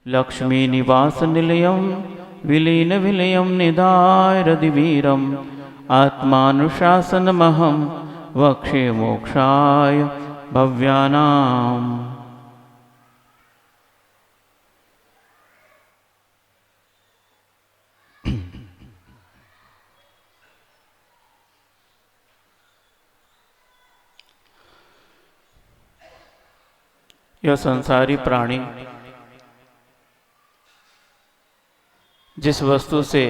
लक्ष्मी निवास निलयम विलीन विलयम निधाय रदिवीरम आत्मानुशासनमहं वक्षे मोक्षाय भव्यानाम्। यह संसारी प्राणी जिस वस्तु से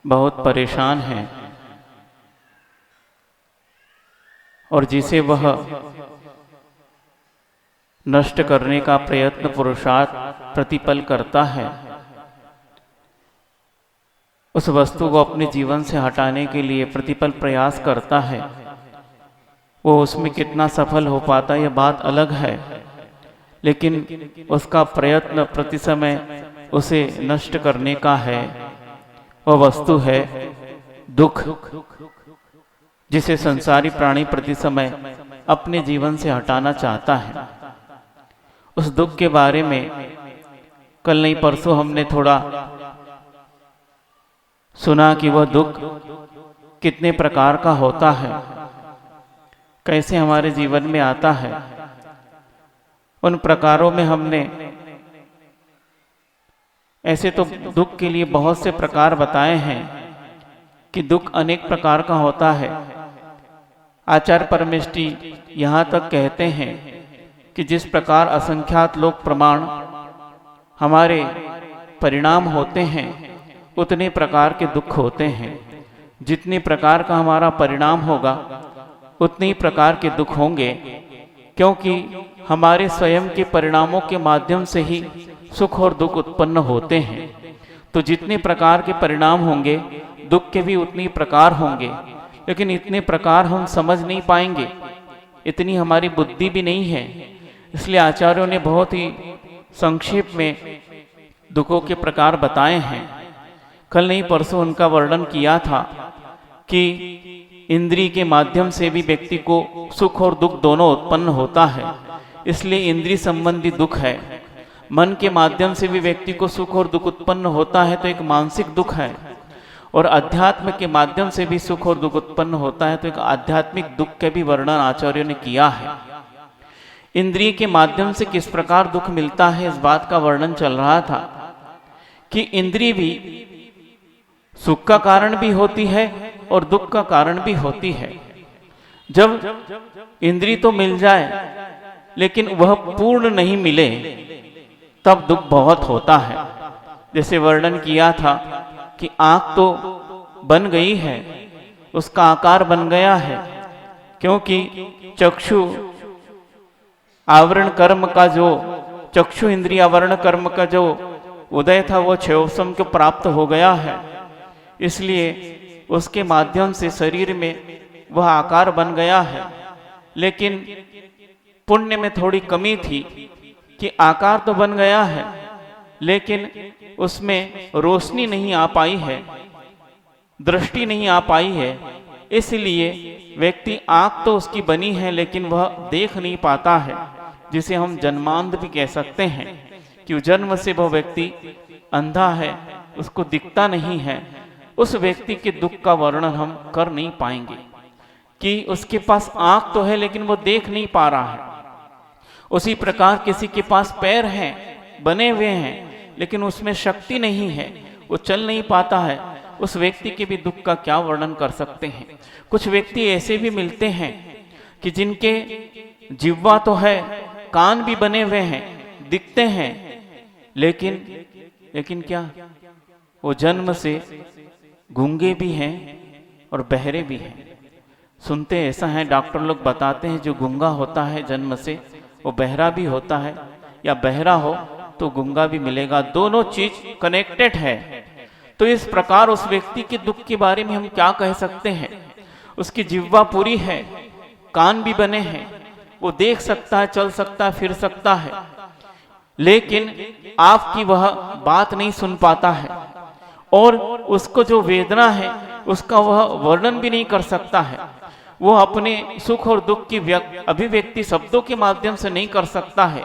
बहुत परेशान है और जिसे वह नष्ट करने का प्रयत्न पुरुषार्थ प्रतिपल करता है, उस वस्तु को अपने जीवन से हटाने के लिए प्रतिपल प्रयास करता है, वो उसमें कितना सफल हो पाता है यह बात अलग है, लेकिन उसका प्रयत्न प्रति समय उसे नष्ट करने का है। वह वस्तु है दुख, जिसे संसारी प्राणी प्रति समय अपने जीवन से हटाना चाहता है। उस दुख के बारे में कल नहीं परसों हमने थोड़ा सुना कि वह दुख कितने प्रकार का होता है, कैसे हमारे जीवन में आता है। उन प्रकारों में हमने ऐसे तो दुख के लिए बहुत से प्रकार बताए हैं कि दुख अनेक प्रकार का होता है। आचार्य परमेष्टि यहाँ तक कहते हैं कि जिस प्रकार असंख्यात लोक प्रमाण हमारे परिणाम होते हैं, उतने प्रकार के दुख होते हैं। जितने प्रकार का हमारा परिणाम होगा उतने प्रकार के दुख होंगे, क्योंकि हमारे स्वयं के परिणामों के माध्यम से ही सुख और दुख उत्पन्न होते हैं। तो जितने प्रकार के परिणाम होंगे दुख के भी उतने प्रकार होंगे, लेकिन इतने प्रकार हम समझ नहीं पाएंगे, इतनी हमारी बुद्धि भी नहीं है। इसलिए आचार्यों ने बहुत ही संक्षेप में दुखों के प्रकार बताए हैं। कल नहीं परसों उनका वर्णन किया था कि इंद्रिय के माध्यम से भी व्यक्ति को सुख और दुख दोनों उत्पन्न होता है, इसलिए इंद्रिय संबंधी दुख है। मन के माध्यम से भी व्यक्ति को सुख और दुख उत्पन्न होता है, तो एक मानसिक दुख है। और अध्यात्म के माध्यम से भी सुख और दुख उत्पन्न होता है, तो एक आध्यात्मिक दुख के भी वर्णन आचार्यों ने किया है। इंद्रिय के माध्यम से किस प्रकार दुख मिलता है, इस बात का वर्णन चल रहा था कि इंद्रिय भी सुख का कारण भी होती है और दुख का कारण भी होती है। जब इंद्रिय तो मिल जाए लेकिन वह पूर्ण नहीं मिले, तब दुख बहुत होता है। जैसे वर्णन किया था कि आंख तो बन गई है, उसका आकार बन गया है, क्योंकि चक्षु आवरण कर्म का जो चक्षु इंद्रिय आवरण कर्म का जो उदय था वो क्षयोपम को प्राप्त हो गया है। इसलिए उसके माध्यम से शरीर में वह आकार बन गया है। लेकिन पुण्य में थोड़ी कमी थी कि आकार तो बन गया है, लेकिन उसमें रोशनी नहीं आ पाई है, दृष्टि नहीं आ पाई है। इसलिए व्यक्ति आंख तो उसकी बनी है लेकिन वह देख नहीं पाता है, जिसे हम जन्मांध भी कह सकते हैं कि जन्म से वह व्यक्ति अंधा है, उसको दिखता नहीं है। उस व्यक्ति के दुख का वर्णन हम कर नहीं पाएंगे कि उसके पास आंख तो है लेकिन वो देख नहीं पा रहा है। उसी प्रकार किसी के पास पैर हैं, बने हुए हैं, लेकिन उसमें शक्ति नहीं है, वो चल नहीं पाता है। उस व्यक्ति के भी दुख का क्या वर्णन कर सकते हैं। कुछ व्यक्ति ऐसे भी मिलते हैं कि जिनके जिह्वा तो है, कान भी बने हुए हैं, दिखते हैं, लेकिन क्या वो जन्म से गूंगे भी हैं और बहरे भी हैं। सुनते ऐसा है, डॉक्टर लोग बताते हैं जो गूंगा होता है जन्म से वो बहरा भी होता है, या बहरा हो तो गूंगा भी मिलेगा, दोनों चीज कनेक्टेड है। तो इस प्रकार उस व्यक्ति के दुख के बारे में हम क्या कह सकते हैं। उसकी जिह्वा पूरी है, कान भी बने हैं, वो देख सकता है, चल सकता है, फिर सकता है, लेकिन आपकी वह बात नहीं सुन पाता है और उसको जो वेदना है उसका वह वर्णन भी नहीं कर सकता है। वो अपने सुख और दुख की अभिव्यक्ति शब्दों के माध्यम से नहीं कर सकता है,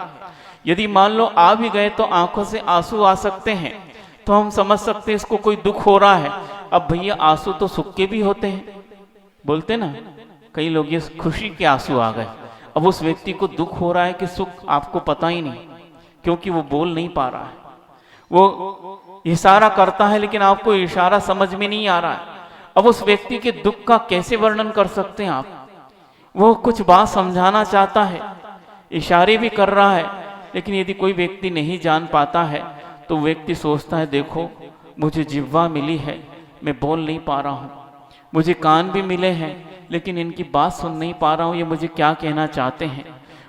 यदि मान लो आ भी गए तो आंखों से आंसू आ सकते हैं, तो हम समझ सकते हैं इसको कोई दुख हो रहा है। अब भैया आंसू तो सुख के भी होते हैं, बोलते ना कई लोग, ये खुशी के आंसू आ गए। अब उस व्यक्ति को दुख हो रहा है कि सुख, आपको पता ही नहीं, क्योंकि वो बोल नहीं पा रहा है। वो इशारा करता है लेकिन आपको इशारा समझ में नहीं आ रहा है। अब उस व्यक्ति के दुख का कैसे वर्णन कर सकते हैं आप? वो कुछ बात समझाना चाहता है, इशारे भी कर रहा है, लेकिन यदि कोई व्यक्ति नहीं जान पाता है तो व्यक्ति सोचता है देखो मुझे जिह्वा मिली है, मैं बोल नहीं पा रहा हूँ, मुझे कान भी मिले हैं लेकिन इनकी बात सुन नहीं पा रहा हूँ, ये मुझे क्या कहना चाहते हैं।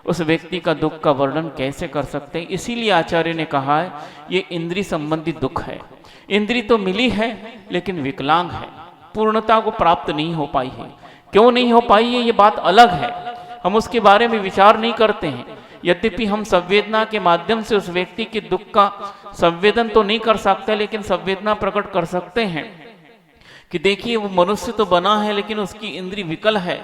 उस व्यक्ति का दुख का वर्णन कैसे कर सकते हैं? इसीलिए आचार्य ने कहा है ये इंद्रिय संबंधी दुख है। इंद्रिय तो मिली है लेकिन विकलांग है, पूर्णता को प्राप्त नहीं हो पाई है। क्यों नहीं हो पाई है ये बात अलग है, हम उसके बारे में विचार नहीं करते हैं। यद्यपि हम संवेदना के माध्यम से उस व्यक्ति के दुख का संवेदन तो नहीं कर सकते, लेकिन संवेदना प्रकट कर सकते हैं कि देखिए वो मनुष्य तो बना है लेकिन उसकी इंद्रिय विकल है,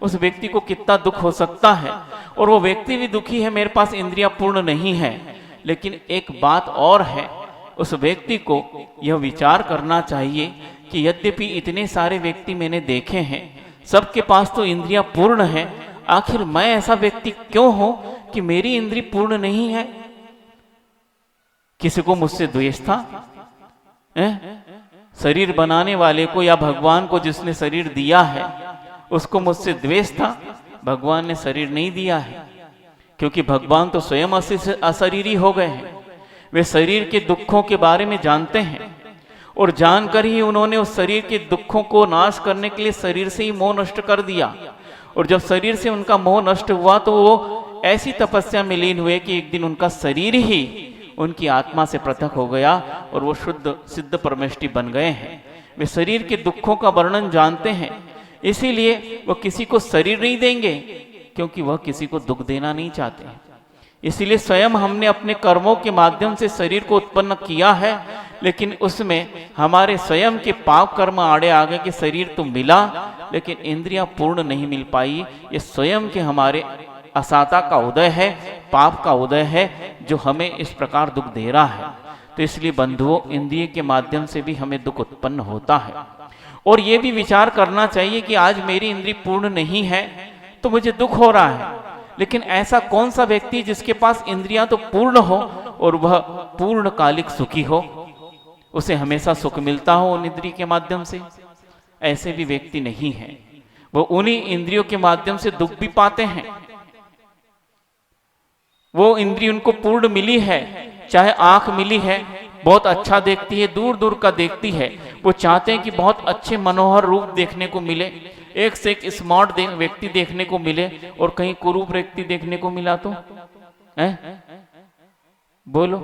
उस व्यक्ति को कितना दुख हो सकता है। और वो व्यक्ति भी दुखी है, मेरे पास इंद्रियां पूर्ण नहीं है। लेकिन एक बात और है, उस व्यक्ति को यह विचार करना चाहिए कि यद्यपि इतने सारे व्यक्ति मैंने देखे हैं, सबके पास तो इंद्रियां पूर्ण है, आखिर मैं ऐसा व्यक्ति क्यों हूं कि मेरी इंद्रिय पूर्ण नहीं है? किसी को मुझसे द्वेष था? शरीर बनाने वाले को या भगवान को जिसने शरीर दिया है उसको मुझसे द्वेष था? भगवान ने शरीर नहीं दिया है, क्योंकि भगवान तो स्वयं अशरीरी हो गए हैं। वे शरीर के दुखों के बारे में जानते हैं और जानकर ही उन्होंने उस शरीर के दुखों को नाश करने के लिए शरीर से ही मोह नष्ट कर दिया। और जब शरीर से उनका मोह नष्ट हुआ तो वो ऐसी तपस्या में लीन हुए कि एक दिन उनका शरीर ही उनकी आत्मा से पृथक हो गया और वो शुद्ध सिद्ध परमेष्टि बन गए हैं। वे शरीर के दुखों का वर्णन जानते हैं, इसीलिए वो किसी को शरीर नहीं देंगे, क्योंकि वह किसी को दुख देना नहीं चाहते। इसीलिए स्वयं हमने अपने कर्मों के माध्यम से शरीर को उत्पन्न किया है, लेकिन उसमें हमारे स्वयं के पाप कर्म आड़े आ गए कि शरीर तो मिला लेकिन इंद्रियां पूर्ण नहीं मिल पाई। ये स्वयं के हमारे असाता का उदय है, पाप का उदय है, जो हमें इस प्रकार दुख दे रहा है। तो इसलिए बंधुओं, इंद्रिय के माध्यम से भी हमें दुख उत्पन्न होता है। और ये भी विचार करना चाहिए कि आज मेरी इंद्रिय पूर्ण नहीं है तो मुझे दुख हो रहा है, लेकिन ऐसा कौन सा व्यक्ति जिसके पास इंद्रियां तो पूर्ण हो और वह पूर्णकालिक सुखी हो, उसे हमेशा सुख मिलता हो उन इंद्रिय के माध्यम से? ऐसे भी व्यक्ति नहीं है। वो उन्हीं इंद्रियों के माध्यम से दुख भी पाते हैं। वो इंद्रिय उनको पूर्ण मिली है, चाहे आंख मिली है, बहुत अच्छा देखती है, दूर दूर का देखती है। वो चाहते हैं कि बहुत अच्छे मनोहर रूप देखने को मिले, एक से एक स्मार्ट व्यक्ति देखने को मिले, और कहीं कुरूप व्यक्ति देखने को मिला तो बोलो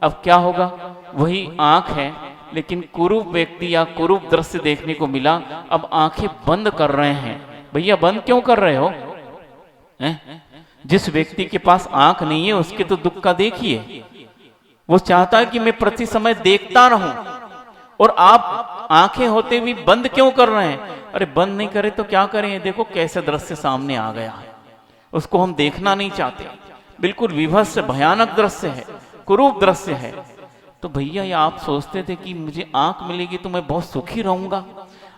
अब क्या होगा? वही आंख है लेकिन कुरूप व्यक्ति या कुरूप दृश्य देखने को मिला, अब आंखें बंद कर रहे हैं। भैया बंद क्यों कर रहे हो? जिस व्यक्ति के पास आंख नहीं है उसके तो दुख का देखिए, वो चाहता है कि मैं प्रति समय देखता रहूं, और आप आंखें होते हुए बंद क्यों कर रहे हैं? अरे बंद नहीं करे तो क्या करें? देखो कैसे दृश्य सामने आ गया है, उसको हम देखना नहीं चाहते। बिल्कुल विभत्स भयानक दृश्य है, कुरूप दृश्य है। तो भैया ये आप सोचते थे कि मुझे आंख मिलेगी तो मैं बहुत सुखी रहूंगा,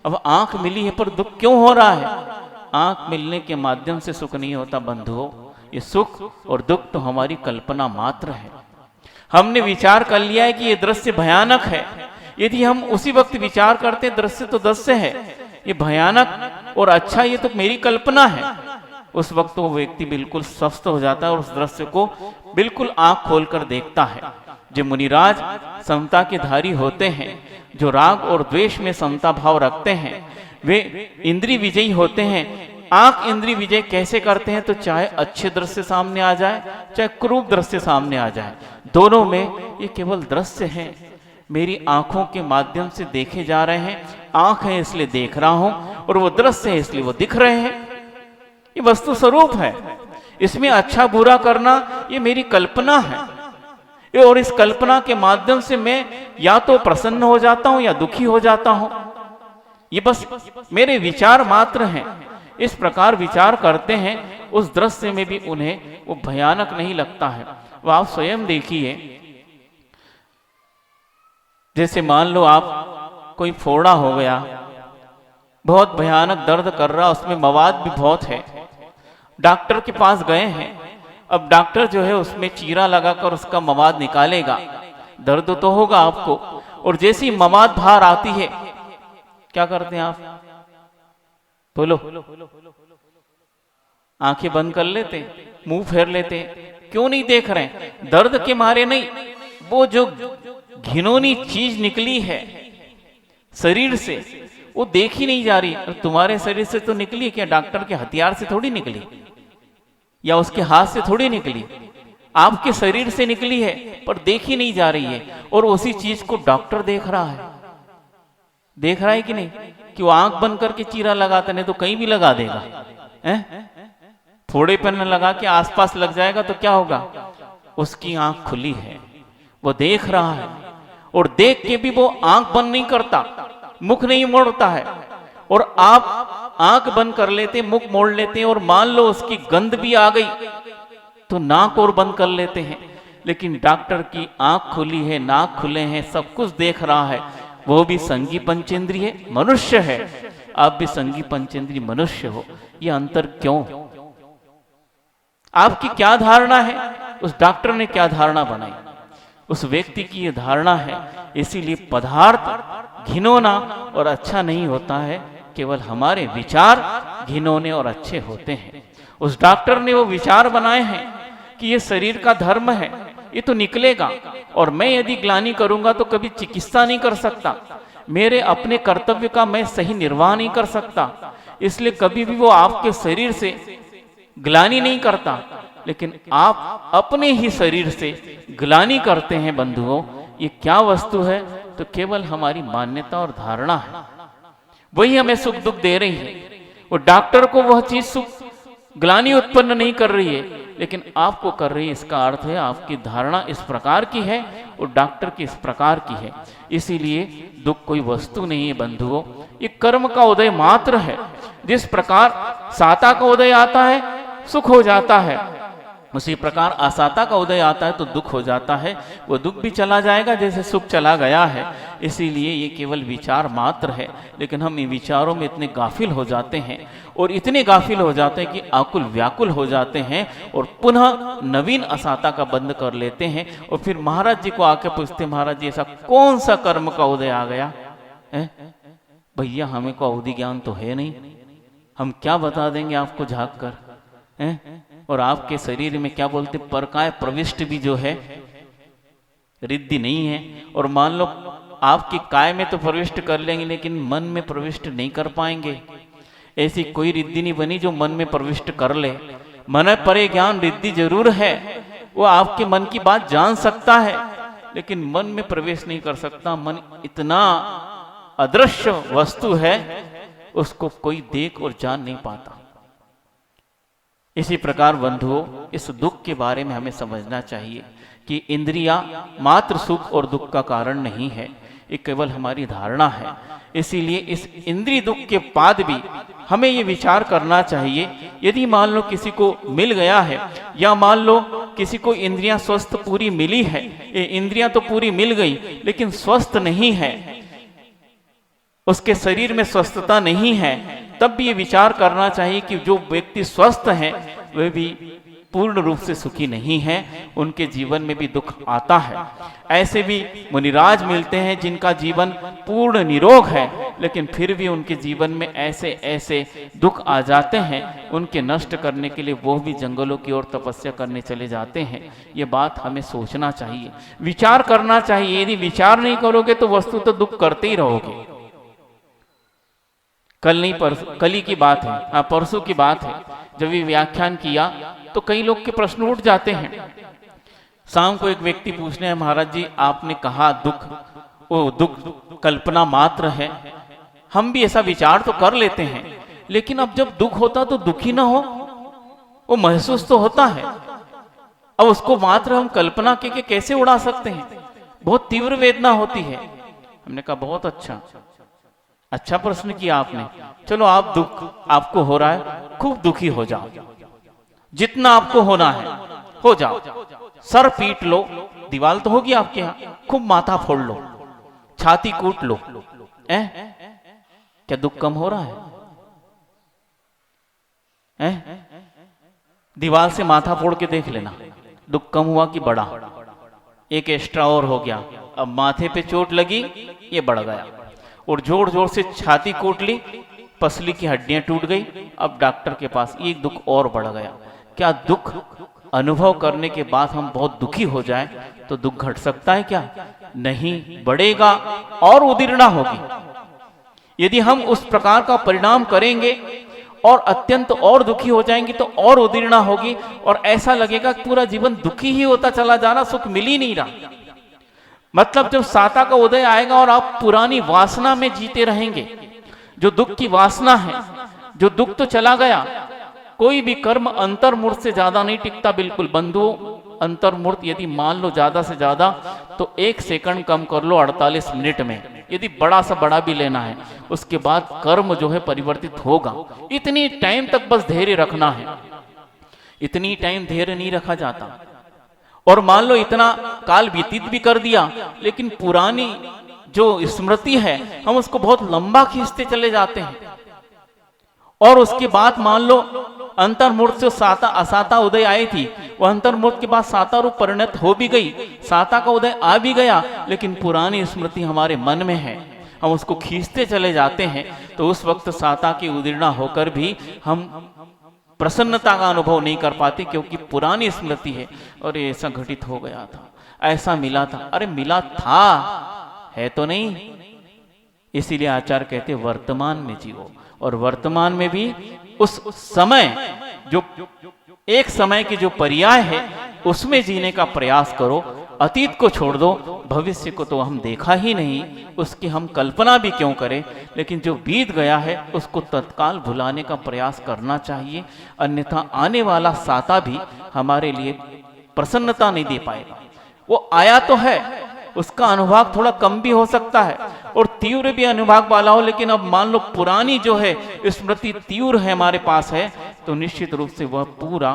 अब आंख मिली है पर दुख क्यों हो रहा है? आंख मिलने के माध्यम से सुख नहीं होता बंधुओं, ये सुख और दुख तो हमारी कल्पना मात्र है। हमने विचार कर लिया है कि ये दृश्य भयानक है। यदि हम उसी वक्त विचार करते दृश्य तो दृश्य है, ये भयानक और अच्छा ये तो मेरी कल्पना है, उस वक्त वो व्यक्ति बिल्कुल स्वस्थ हो जाता है और उस दृश्य को बिल्कुल आंख खोलकर देखता है। जो मुनिराज समता के धारी होते हैं, जो राग और द्वेष में समता भाव रखते हैं, वे इंद्रिय विजयी होते हैं। आंख इंद्रिय विजय कैसे करते हैं? तो चाहे अच्छे दृश्य सामने आ जाए, चाहे क्रूप दृश्य सामने आ जाए, दोनों में ये केवल दृश्य है, मेरी आंखों के माध्यम से देखे जा रहे हैं। आंख है इसलिए देख रहा हूं, और वो दृश्य है इसलिए वो दिख रहे हैं। ये वस्तु स्वरूप है, इसमें अच्छा बुरा करना ये मेरी कल्पना है, और इस कल्पना के माध्यम से मैं या तो प्रसन्न हो जाता हूं या दुखी हो जाता हूं। ये बस मेरे विचार मात्र हैं। इस प्रकार विचार करते हैं, उस दृश्य में भी उन्हें वो भयानक नहीं लगता है। वो आप स्वयं देखिए। जैसे मान लो आप कोई फोड़ा हो गया, बहुत भयानक दर्द कर रहा, उसमें मवाद भी बहुत है, डॉक्टर के पास गए हैं। अब डॉक्टर जो है उसमें चीरा लगाकर उसका मवाद निकालेगा, दर्द तो होगा आपको, और जैसी मवाद बाहर आती है क्या करते हैं आप? बोलो। आंखें बंद कर लेते, मुंह फेर लेते। क्यों नहीं देख रहे? दर्द के मारे नहीं, वो जो घिनौनी चीज निकली है शरीर से वो देखी नहीं जा रही। तुम्हारे शरीर से तो निकली क्या? डॉक्टर के हथियार से थोड़ी निकली, या उसके हाथ से थोड़ी निकली, आपके शरीर से निकली है, पर देखी नहीं जा रही है। और उसी चीज को डॉक्टर देख रहा है। देख रहा है कि नहीं? कि वो आंख बंद करके चीरा लगाता, नहीं तो कहीं भी लगा देगा। फोड़े पर न लगा के आसपास लग जाएगा तो क्या होगा? उसकी आंख खुली है, वो देख रहा है, और देख के भी वो आंख बंद नहीं करता, मुख नहीं मोड़ता है। और आप आंख बंद कर लेते, मुख मोड़ लेते हैं, और मान लो उसकी गंध भी आ गई तो नाक और बंद कर लेते हैं। लेकिन डॉक्टर की आंख खुली है, नाक खुले हैं, सब कुछ देख रहा है। वो भी संगी पंचेंद्रिय मनुष्य है, आप भी संगी पंचेंद्रिय मनुष्य हो। ये अंतर क्यों? आपकी क्या धारणा है, उस डॉक्टर ने क्या धारणा बनाई, उस व्यक्ति की ये धारणा है। इसीलिए पदार्थ घिनौना और अच्छा नहीं होता है, केवल हमारे विचार घिनौने और अच्छे होते हैं। उस डॉक्टर ने वो विचार बनाए हैं कि ये शरीर का धर्म है, ये तो निकलेगा, और मैं यदि ग्लानि करूंगा तो कभी चिकित्सा नहीं कर सकता, मेरे अपने कर्तव्य का मैं सही निर्वाह नहीं कर सकता, इसलिए कभी भी वो आपके शरीर से ग्लानि नहीं करता। लेकिन आप अपने ही शरीर से ग्लानि करते हैं बंधुओं। ये क्या वस्तु है? तो केवल हमारी मान्यता और धारणा है, वही हमें सुख दुख दे रही है। वो डॉक्टर को वह चीज सुख ग्लानि उत्पन्न नहीं कर रही है, लेकिन आपको कर रही है। इसका अर्थ है आपकी धारणा इस प्रकार की है और डॉक्टर की इस प्रकार की है। इसीलिए दुख कोई वस्तु नहीं है बंधुओं, ये कर्म का उदय मात्र है। जिस प्रकार साता का उदय आता है सुख हो जाता है, उसी प्रकार असाता का उदय आता है तो दुख हो जाता है। वो दुख भी चला जाएगा जैसे सुख चला गया है। इसीलिए ये केवल विचार मात्र है, लेकिन हम इन विचारों में इतने गाफिल हो जाते हैं, और इतने गाफिल हो जाते हैं कि आकुल व्याकुल हो जाते हैं, और पुनः नवीन असाता का बंद कर लेते हैं। और फिर महाराज जी को आके पूछते, महाराज जी ऐसा कौन सा कर्म का उदय आ गया? भैया हमें को अवधि ज्ञान तो है नहीं, हम क्या बता देंगे आपको झाँक कर? और आपके शरीर में क्या बोलते, परकाय प्रविष्ट भी जो है रिद्धि नहीं है। और मान लो आपकी काय में तो प्रविष्ट कर लेंगे, लेकिन मन में प्रविष्ट नहीं कर पाएंगे। ऐसी कोई रिद्धि नहीं बनी जो मन में प्रविष्ट कर ले। मन परे ज्ञान रिद्धि जरूर है, वो आपके मन की बात जान सकता है, लेकिन मन में प्रवेश नहीं कर सकता। मन इतना अदृश्य वस्तु है, उसको कोई देख और जान नहीं पाता। इसी प्रकार बंधुओं, इस दुख के बारे में हमें समझना चाहिए कि इंद्रियां मात्र सुख और दुख का कारण नहीं है, ये केवल हमारी धारणा है। इसीलिए इस इंद्रिय दुख के बाद भी हमें ये विचार करना चाहिए, यदि मान लो किसी को मिल गया है, या मान लो किसी को इंद्रियां स्वस्थ पूरी मिली है, ये इंद्रियां तो पूरी मिल गई लेकिन स्वस्थ नहीं है, उसके शरीर में स्वस्थता नहीं है, तब भी ये विचार करना चाहिए कि जो व्यक्ति स्वस्थ है वे भी पूर्ण रूप से सुखी नहीं है, उनके जीवन में भी दुख आता है। ऐसे भी मुनिराज मिलते हैं जिनका जीवन पूर्ण निरोग है, लेकिन फिर भी उनके जीवन में ऐसे ऐसे दुख आ जाते हैं, उनके नष्ट करने के लिए वो भी जंगलों की ओर तपस्या करने चले जाते हैं। ये बात हमें सोचना चाहिए, विचार करना चाहिए। यदि विचार नहीं करोगे तो वस्तु तो दुख करते ही रहोगे। कल नहीं कल ही की बात है, परसों की बात है, जब ये व्याख्यान किया तो कई लोग के प्रश्न उठ जाते हैं। शाम को एक व्यक्ति पूछने हैं, महाराज जी आपने कहा दुख कल्पना मात्र है, हम भी ऐसा विचार तो कर लेते हैं, लेकिन अब जब दुख होता तो दुखी ना हो, वो महसूस तो होता है। अब उसको मात्र हम कल्पना के कैसे उड़ा सकते हैं? बहुत तीव्र वेदना होती है। हमने कहा बहुत अच्छा प्रश्न किया आपने। चलो आप दुख आपको हो रहा है, खूब दुखी हो जाओ, जितना आपको होना है हो जाओ, सर पीट लो, दीवार तो होगी आपके यहाँ, खूब माथा फोड़ लो, छाती कूट लो, क्या दुख कम हो रहा है? दीवार से माथा फोड़ के देख लेना, दुख कम हुआ कि बढ़ा? एक एक्स्ट्रा और हो गया। अब माथे पे चोट लगी, ये बढ़ गया, और जोर जोर से छाती कूट ली, पसली की हड्डियां टूट गई, अब डॉक्टर के पास, एक दुख और बढ़ गया। क्या दुख अनुभव करने के बाद हम बहुत दुखी हो जाएं तो दुख घट सकता है क्या? नहीं, बढ़ेगा और उदीर्णा होगी। यदि हम उस प्रकार का परिणाम करेंगे और अत्यंत और दुखी हो जाएंगे तो और उदीर्णा होगी, और ऐसा लगेगा कि पूरा जीवन दुखी ही होता चला जा रहा, सुख मिल ही नहीं रहा। मतलब जब साता का उदय आएगा और आप पुरानी वासना में जीते रहेंगे, जो दुख की वासना है, जो दुख तो चला गया, कोई भी कर्म अंतर्मूर्त से ज्यादा नहीं टिकता। बिल्कुल बंधुओं, अंतर्मूर्त यदि मान लो ज्यादा से ज्यादा तो 1 सेकंड कम कर लो 48 मिनट में, यदि बड़ा सा बड़ा भी लेना है, उसके बाद कर्म जो है परिवर्तित होगा। इतनी टाइम तक बस धैर्य रखना है, इतनी टाइम धैर्य नहीं रखा जाता। और मान लो इतना काल व्यतीत भी कर दिया, लेकिन पुरानी जो स्मृति है हम उसको बहुत लंबा खींचते चले जाते हैं, और उसके बाद मान लो अंतर्मूर्त से साता असाता उदय आई थी, वह अंतर्मूर्त के बाद साता रूप परिणत हो भी गई, साता का उदय आ भी गया, लेकिन पुरानी स्मृति हमारे मन में है, हम उसको खींचते चले जाते हैं। तो उस वक्त साता की उदीर्णा होकर भी हम प्रसन्नता का अनुभव नहीं कर पाते, क्योंकि पुरानी स्मृति है और ऐसा घटित हो गया था, ऐसा मिला था। अरे मिला था, है तो नहीं। इसीलिए आचार्य कहते वर्तमान में जियो, और वर्तमान में भी उस समय जो एक समय की जो पर्याय है उसमें जीने का प्रयास करो। अतीत को छोड़ दो, भविष्य को तो हम देखा ही नहीं, उसकी हम कल्पना भी क्यों करें, लेकिन जो बीत गया है उसको तत्काल भुलाने का प्रयास करना चाहिए, अन्यथा आने वाला साता भी हमारे लिए प्रसन्नता नहीं दे पाएगा। वो आया तो है, उसका अनुभाग थोड़ा कम भी हो सकता है और तीव्र भी अनुभाग वाला हो, लेकिन अब मान लो पुरानी जो है स्मृति तीव्र है हमारे पास है, तो निश्चित रूप से वह पूरा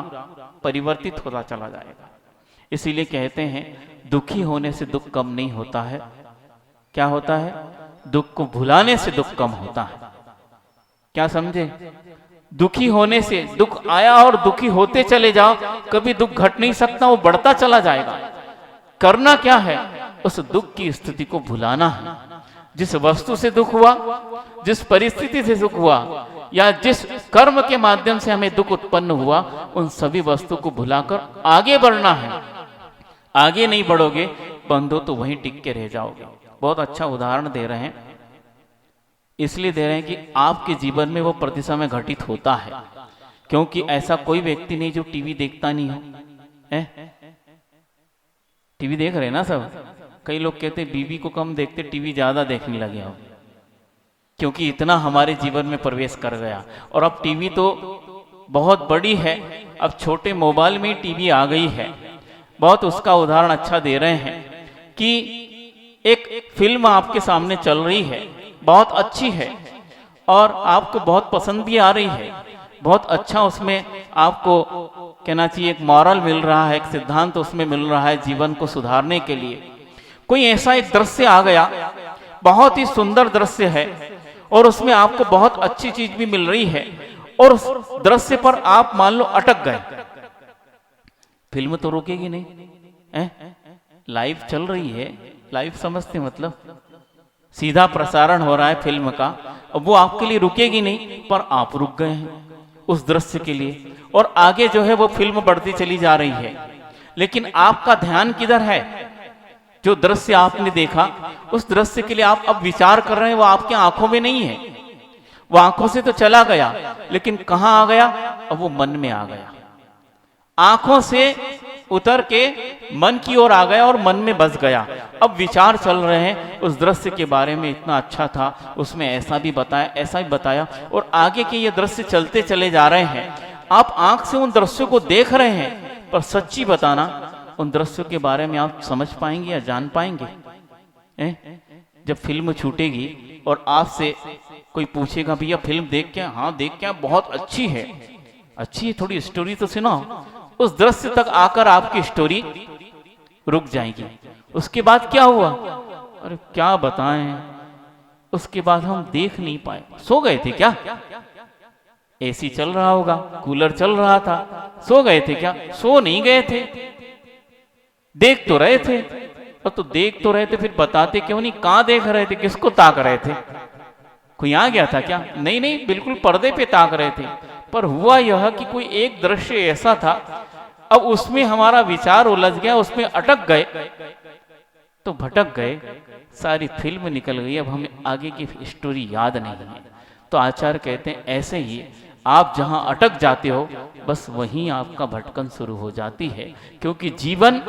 परिवर्तित होता चला जाएगा। इसीलिए कहते हैं दुखी होने से दुख कम नहीं होता है। क्या होता है? दुख को भुलाने से दुख कम होता है। क्या समझे? दुखी होने से, दुख आया और दुखी होते चले जाओ, कभी दुख घट नहीं सकता, वो बढ़ता चला जाएगा। करना क्या है? उस दुख की स्थिति को भुलाना है। जिस वस्तु से दुख हुआ, जिस परिस्थिति से दुख हुआ, या जिस कर्म के माध्यम से हमें दुख उत्पन्न हुआ, उन सभी वस्तु को भुलाकर आगे बढ़ना है। आगे नहीं बढ़ोगे बंधु तो वहीं टिक के रह जाओगे। बहुत अच्छा उदाहरण दे रहे हैं, इसलिए दे रहे हैं कि आपके जीवन में वो प्रति समय घटित होता है, क्योंकि ऐसा कोई व्यक्ति नहीं जो टीवी देखता नहीं हो। टीवी देख रहे हैं ना सब। कई लोग कहते बीवी को कम देखते, टीवी ज्यादा देखने लगे हो, क्योंकि इतना हमारे जीवन में प्रवेश कर गया। और अब टीवी तो बहुत बड़ी है, अब छोटे मोबाइल में टीवी आ गई है। बहुत उसका उदाहरण अच्छा दे रहे हैं कि एक फिल्म आपके सामने चल रही है, बहुत अच्छी है और आपको बहुत पसंद भी आ रही है, बहुत अच्छा उसमें आपको कहना चाहिए एक मॉरल मिल रहा है, एक सिद्धांत उसमें मिल रहा है जीवन को सुधारने के लिए। कोई ऐसा एक दृश्य आ गया, बहुत ही सुंदर दृश्य है और उसमें आपको बहुत अच्छी चीज भी मिल रही है, और उस दृश्य पर आप मान लो अटक गए। फिल्म तो रुकेगी नहीं, लाइव चल रही है, लाइव समझते मतलब सीधा प्रसारण हो रहा है फिल्म का, अब वो आपके लिए रुकेगी नहीं, पर आप रुक गए हैं उस दृश्य के लिए, और आगे जो है वो फिल्म बढ़ती चली जा रही है। लेकिन आपका ध्यान किधर है? जो दृश्य आपने देखा, उस दृश्य के लिए आप अब विचार कर रहे हैं, वो आपकी आंखों में नहीं है, वो आंखों से तो चला गया, लेकिन कहां आ गया? अब वो मन में आ गया, आंखों से उतर के मन की ओर आ गया और मन में बस गया। अब विचार चल रहे हैं उस दृश्य के बारे में, इतना अच्छा था, उसमें ऐसा भी बताया, ऐसा भी बताया, और आगे के ये दृश्य चलते चले जा रहे हैं। आप आंख से उन दृश्यों को देख रहे हैं, पर सच्ची बताना उन दृश्यों के बारे में आप समझ पाएंगे या जान पाएंगे? जब फिल्म छूटेगी और आपसे कोई पूछेगा भैया फिल्म देख क्या? हाँ देख क्या, बहुत अच्छी है। अच्छी है, थोड़ी स्टोरी तो सुनाओ। उस दृश्य तक आकर आपकी स्टोरी रुक जाएगी। उसके बाद क्या हुआ, अरे क्या बताएं, उसके बाद हम देख नहीं पाए। सो गए थे क्या? एसी चल रहा होगा, कूलर चल रहा था, सो गए थे क्या? सो नहीं गए थे, देख तो रहे थे। और तो देख तो रहे थे, फिर बताते क्यों नहीं? कहां देख रहे थे, किसको ताक रहे थे? कोई आ गया था क्या? नहीं नहीं, बिल्कुल पर्दे पे ताक रहे थे। पर हुआ यह कि कोई एक दृश्य ऐसा था, अब उसमें हमारा विचार उलझ गया, उसमें अटक गए, तो भटक गए, सारी फिल्म निकल गई। अब हमें आगे की स्टोरी याद नहीं है। तो आचार्य कहते हैं ऐसे ही आप जहां अटक जाते हो, बस वहीं आपका भटकन शुरू हो जाती है। क्योंकि जीवन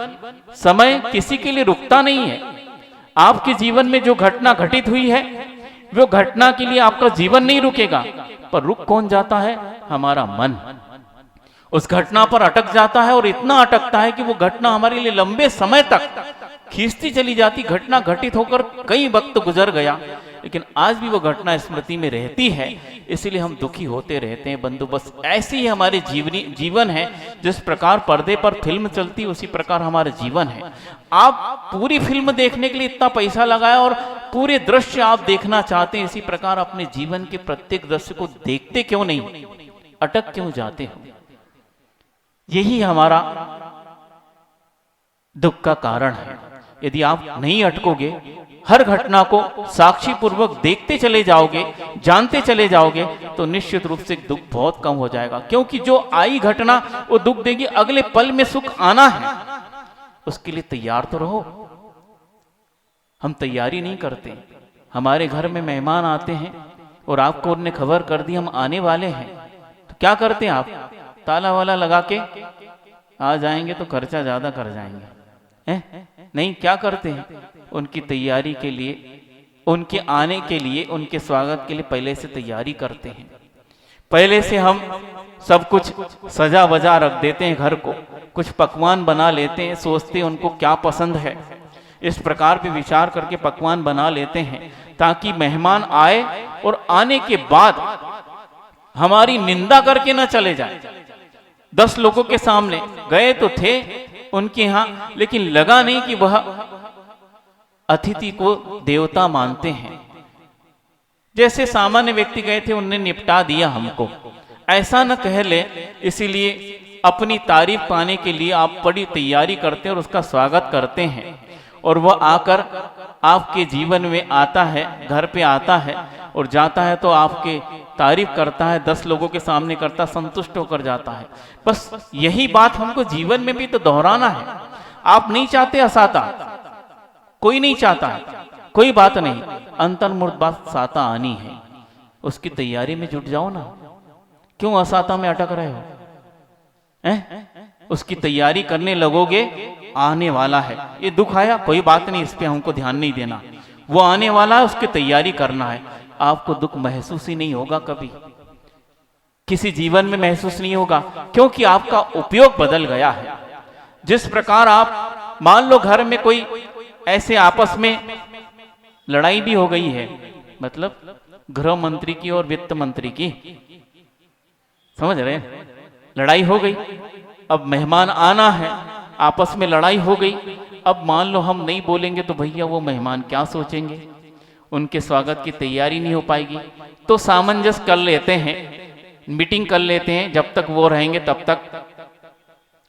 समय किसी के लिए रुकता नहीं है। आपके जीवन में जो घटना घटित हुई है, वो घटना के लिए आपका जीवन नहीं रुकेगा। पर रुक कौन जाता है? हमारा मन उस घटना पर अटक जाता है, और इतना अटकता है कि वो घटना हमारे लिए लंबे समय तक खींचती चली जाती। घटना घटित होकर कई वक्त गुजर गया, लेकिन आज भी वो घटना स्मृति में रहती है, इसलिए हम दुखी होते रहते हैं। बंधु, बस ऐसी ही हमारे जीवन है। जिस प्रकार पर्दे पर फिल्म चलती है, उसी प्रकार हमारा जीवन है। आप पूरी फिल्म देखने के लिए इतना पैसा लगाया और पूरे दृश्य आप देखना चाहते हैं, इसी प्रकार अपने जीवन के प्रत्येक दृश्य को देखते क्यों नहीं? अटक क्यों जाते हो? यही हमारा दुख का कारण है। यदि आप नहीं अटकोगे, हर घटना को साक्षी पूर्वक देखते चले जाओगे, जानते चले जाओगे, तो निश्चित रूप से दुख बहुत कम हो जाएगा। क्योंकि जो आई घटना वो दुख देगी, अगले पल में सुख आना है, उसके लिए तैयार तो रहो। हम तैयारी नहीं करते। हमारे घर में मेहमान आते हैं और आपको उन्होंने खबर कर दी हम आने वाले हैं, तो क्या करते हैं आप? ताला वाला लगा के आ जाएंगे तो खर्चा ज्यादा कर जाएंगे, नहीं, क्या करते हैं? उनकी तैयारी के लिए, उनके आने के लिए, उनके स्वागत के लिए पहले से तैयारी करते हैं। पहले से हम सब कुछ सजा वजा रख देते हैं, घर को कुछ पकवान बना लेते हैं, सोचते हैं उनको क्या पसंद है, इस प्रकार पे विचार करके पकवान बना लेते हैं, ताकि मेहमान आए और आने के बाद हमारी निंदा करके न चले जाए। 10 लोगों के सामने गए तो थे उनके यहां, लेकिन लगा नहीं कि वह अतिथि को देवता मानते हैं। जैसे सामान्य व्यक्ति गए थे, उन्होंने निपटा दिया हमको, ऐसा न कह ले। इसीलिए अपनी तारीफ पाने के लिए आप बड़ी तैयारी करते हैं और उसका स्वागत करते हैं, और वह आकर आपके जीवन में आता है, घर पे आता है और जाता है तो आपके तारीफ करता है, 10 लोगों के सामने करता, संतुष्ट होकर जाता है। बस यही बात हमको जीवन में भी तो दोहराना है। आप नहीं चाहते असाता, कोई नहीं चाहता है, कोई बात नहीं, अंतर्मुर्त बात साता आनी है, उसकी तैयारी में जुट जाओ ना। क्यों असाता में अटक रहे हो? उसकी तैयारी करने लगोगे, आने वाला है। ये दुख आया, कोई बात नहीं, इस पे हमको ध्यान नहीं देना, वो आने वाला है, उसकी तैयारी करना है। आपको दुख महसूस ही नहीं होगा, कभी किसी जीवन में महसूस नहीं होगा, क्योंकि आपका उपयोग बदल गया है। जिस प्रकार आप मान लो घर में कोई ऐसे आपस में लड़ाई भी हो गई है, मतलब गृह मंत्री की और वित्त मंत्री की, समझ रहे हैं, लड़ाई हो गई, अब मेहमान आना है, आपस में लड़ाई हो गई। अब मान लो हम नहीं बोलेंगे तो भैया वो मेहमान क्या सोचेंगे, उनके स्वागत की तैयारी नहीं हो पाएगी। तो सामंजस्य कर लेते हैं, मीटिंग कर लेते हैं, जब तक वो रहेंगे तब तक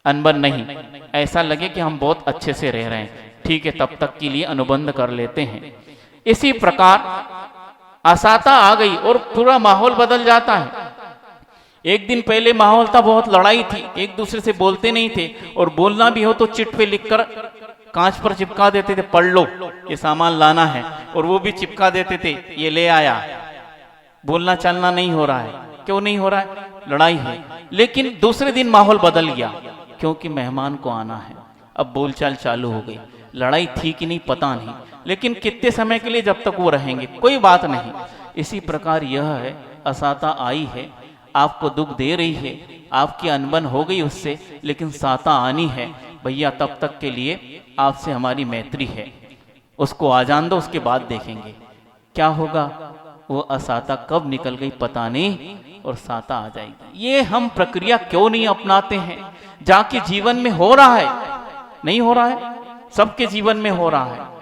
अनबन नहीं, ऐसा लगे कि हम बहुत अच्छे से रह रहे हैं, ठीक है, तब तक के लिए अनुबंध कर लेते हैं। इसी प्रकार असाता आ गई और पूरा माहौल बदल जाता है। एक दिन पहले माहौल था, बहुत लड़ाई थी, एक दूसरे से बोलते नहीं थे, और बोलना भी हो तो चिट पे लिखकर कांच पर चिपका देते थे, पढ़ लो ये सामान लाना है, और वो भी चिपका देते थे, ये ले आया। बोलना चलना नहीं हो रहा है, क्यों नहीं हो रहा है? लड़ाई है। लेकिन दूसरे दिन माहौल बदल गया, क्योंकि मेहमान को आना है, अब बोलचाल चालू हो गई। लड़ाई थी कि नहीं पता नहीं, लेकिन कितने समय के लिए, जब तक वो रहेंगे, कोई बात नहीं। इसी प्रकार यह है, असाता आई है, आपको दुख दे रही है, आपकी अनबन हो गई उससे, लेकिन साता आनी है भैया, तब तक के लिए आपसे हमारी मैत्री है, उसको आ जान दो, उसके बाद देखेंगे क्या होगा। वो असाता कब निकल गई पता नहीं, और साता आ जाएगी। ये हम प्रक्रिया क्यों नहीं अपनाते हैं? जाके जीवन में हो रहा है, नहीं हो रहा है, सबके जीवन में हो रहा है,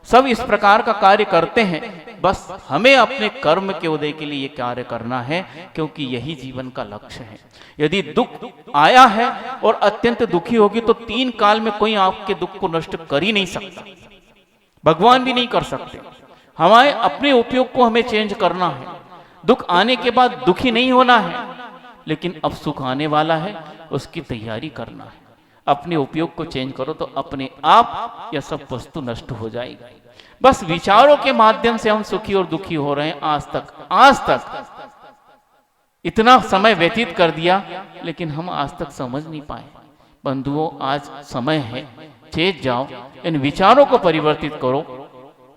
सब इस प्रकार का कार्य करते हैं। बस हमें अपने कर्म के उदय के लिए ये कार्य करना है, क्योंकि यही जीवन का लक्ष्य है। यदि दुख आया है और अत्यंत दुखी होगी तो 3 काल में कोई आपके दुख को नष्ट कर ही नहीं सकता, भगवान भी नहीं कर सकते। हमारे अपने उपयोग को हमें चेंज करना है। दुख आने के बाद दुखी नहीं होना है, लेकिन अब सुख आने वाला है, उसकी तैयारी करना है। अपने उपयोग को चेंज करो तो अपने आप यह सब वस्तु नष्ट हो जाएगी। बस विचारों के माध्यम से हम सुखी और दुखी हो रहे हैं। आज तक इतना समय व्यतीत कर दिया, लेकिन हम आज तक समझ नहीं पाए। बंधुओं, आज समय है, चेत जाओ, इन विचारों को परिवर्तित करो,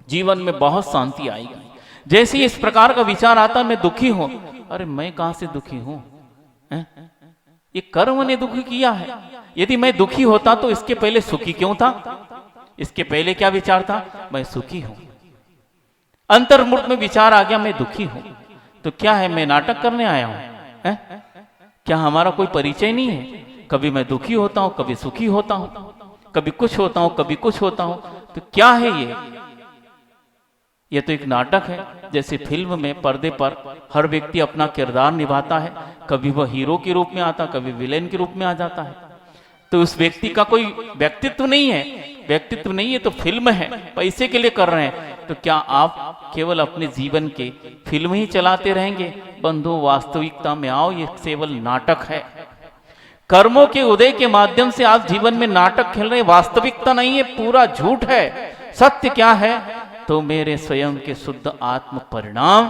जीवन में बहुत शांति आएगी। जैसे ही इस प्रकार का विचार आता, मैं दुखी हूं, अरे मैं कहां से दुखी हूं? ये कर्म ने दुखी किया है। यदि मैं दुखी होता तो इसके पहले सुखी क्यों था? इसके पहले क्या विचार था? मैं सुखी हूं। अंतर्मुख में विचार आ गया, मैं दुखी हूं। तो क्या है, मैं नाटक करने आया हूं? क्या हमारा कोई परिचय नहीं है? कभी मैं दुखी होता हूं, कभी सुखी होता हूं, कभी कुछ होता हूं, कभी कुछ होता हूं। तो क्या है ये तो एक नाटक है। जैसे फिल्म में पर्दे पर हर व्यक्ति अपना किरदार निभाता है, कभी वह हीरो के रूप में आता, कभी विलेन के रूप में आ जाता है। तो उस व्यक्ति का कोई व्यक्तित्व नहीं है, व्यक्तित्व नहीं है, तो फिल्म है, पैसे के लिए कर रहे हैं। तो क्या आप केवल अपने जीवन के फिल्म ही चलाते रहेंगे? बंधु, वास्तविकता में आओ, ये केवल नाटक है। कर्मों के उदय के माध्यम से आप जीवन में नाटक खेल रहे हैं, वास्तविकता नहीं है, पूरा झूठ है। सत्य क्या है? तो मेरे स्वयं के शुद्ध आत्म परिणाम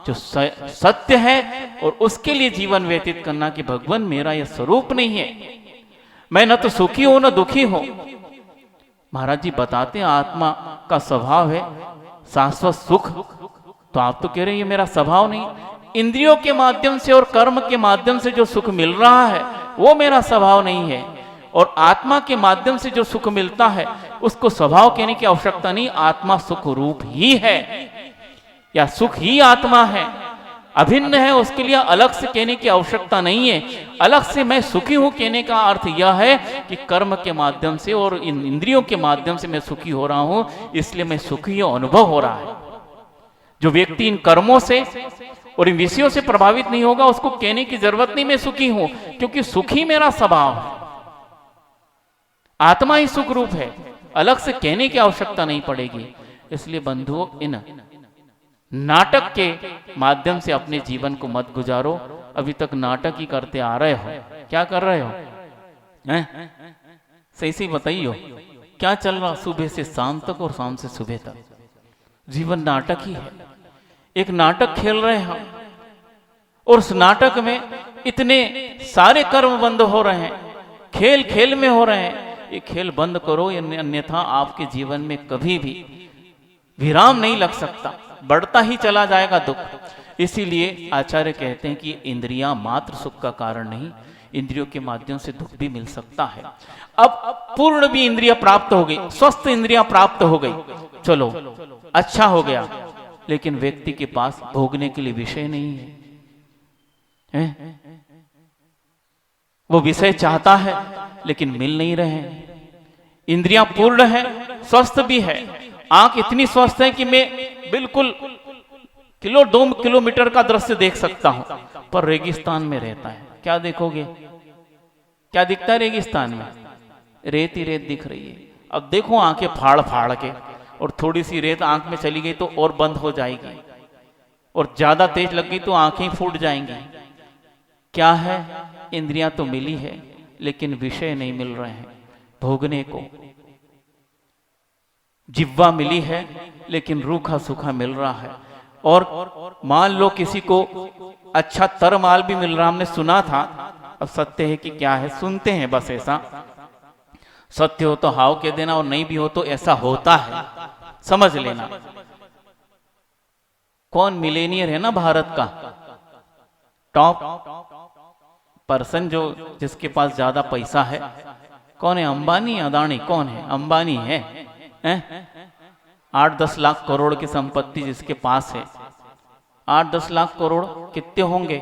जो सत्य है, और उसके लिए जीवन व्यतीत करना कि भगवान मेरा यह स्वरूप नहीं है, मैं न तो सुखी हूं न दुखी हूं। महाराज जी बताते हैं आत्मा का स्वभाव है शाश्वत सुख। तो आप तो कह रहे हैं ये मेरा स्वभाव नहीं। इंद्रियों के माध्यम से और कर्म के माध्यम से जो सुख मिल रहा है वो मेरा स्वभाव नहीं है, और आत्मा के माध्यम से जो सुख मिलता है उसको स्वभाव कहने की आवश्यकता नहीं। आत्मा सुख रूप ही है, या सुख ही आत्मा है, अभिन्न है, उसके लिए अलग से कहने की आवश्यकता नहीं है। अलग से मैं सुखी हूं कहने का अर्थ यह है कि कर्म के माध्यम से और इन इंद्रियों के माध्यम से मैं सुखी हो रहा हूं, इसलिए मैं सुखी अनुभव हो रहा है। जो व्यक्ति इन कर्मों से और इन विषयों से प्रभावित नहीं होगा, उसको कहने की जरूरत नहीं मैं सुखी हूं, क्योंकि सुखी मेरा स्वभाव है। आत्मा ही सुख रूप है, अलग से कहने की आवश्यकता नहीं पड़ेगी। इसलिए बंधुओं, इन नाटक के माध्यम से अपने जीवन को मत गुजारो। अभी तक नाटक ही करते आ रहे हो। क्या कर रहे हो? सही से बताइए, क्या चल रहा सुबह से शाम तक और शाम से सुबह तक? जीवन नाटक ही है, एक नाटक खेल रहे हैं हम, और उस नाटक में इतने सारे कर्म बंद हो रहे हैं, खेल खेल में हो रहे हैं। ये खेल बंद करो, अन्यथा आपके जीवन में कभी भी विराम नहीं लग सकता, बढ़ता ही चला जाएगा दुख। इसीलिए आचार्य कहते हैं कि इंद्रियां मात्र सुख का कारण नहीं, इंद्रियों के माध्यम से दुख भी मिल सकता है। अब पूर्ण भी इंद्रियां प्राप्त हो गई, स्वस्थ इंद्रियां प्राप्त हो गई, चलो अच्छा हो गया, लेकिन व्यक्ति के पास भोगने के लिए विषय नहीं है। वो विषय चाहता है लेकिन मिल नहीं रहे हैं। इंद्रियां पूर्ण है, स्वस्थ भी है। आंख इतनी स्वस्थ है कि मैं बिल्कुल 2 किलोमीटर का दृश्य देख सकता हूं, पर रेगिस्तान में रहता है, क्या देखोगे? क्या दिखता है रेगिस्तान में? रेत ही रेत दिख रही है। अब देखो आंखें फाड़ फाड़ के, और थोड़ी सी रेत आंख में चली गई तो और बंद हो जाएगी, और ज्यादा तेज लग गई तो आंखें फूट जाएंगी। क्या है? इंद्रियां तो मिली है, लेकिन विषय नहीं मिल रहे हैं भोगने को। जिह्वा मिली है, लेकिन रूखा सूखा मिल रहा है। और मान लो किसी को अच्छा तरमाल भी मिल रहा, हमने सुना था, अब सत्य है कि क्या है सुनते हैं बस। ऐसा सत्य हो तो हाव कह देना, और नहीं भी हो तो ऐसा होता है, समझ लेना। कौन मिलेनियर है ना भारत का टॉप पर्सन, जो जिसके पास ज्यादा पैसा है? कौन है? अंबानी, अदानी? कौन है? अंबानी है, 8-10 लाख करोड़ की संपत्ति जिसके पास है। 8-10 लाख करोड़ कितने होंगे?